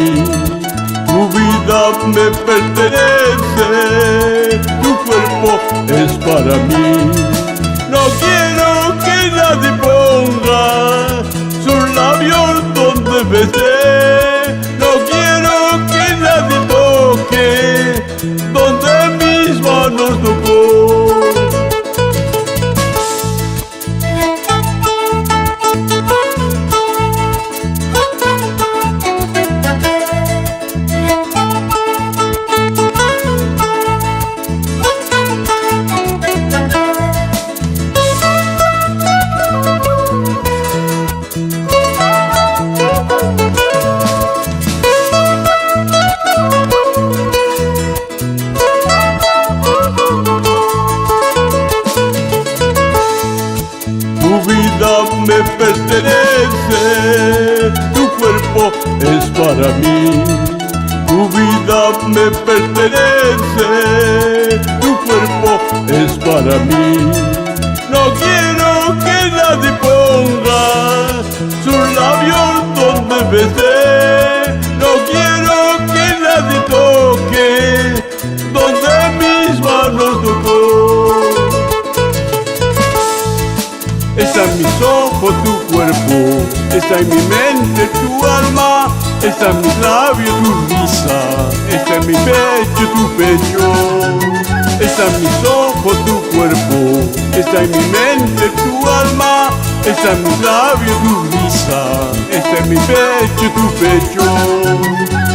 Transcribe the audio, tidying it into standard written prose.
mí. Tu vida me pertenece, tu cuerpo es para mí. No quiero que nadie ponga sus labios donde besé. No quiero que nadie toque donde mis manos tocó. Tu vida me pertenece, tu cuerpo es para mí. Tu vida me pertenece, tu cuerpo es para mí. No quiero que nadie ponga sus labios donde besé. No quiero que nadie toque donde mis manos tocó. Está en mis ojos tu cuerpo, está en mi mente tu alma, está en mis labios tu risa, está en mi pecho tu pecho. Está en mis ojos tu cuerpo, está en mi mente tu alma, está en mis labios tu risa, está en mi pecho tu pecho.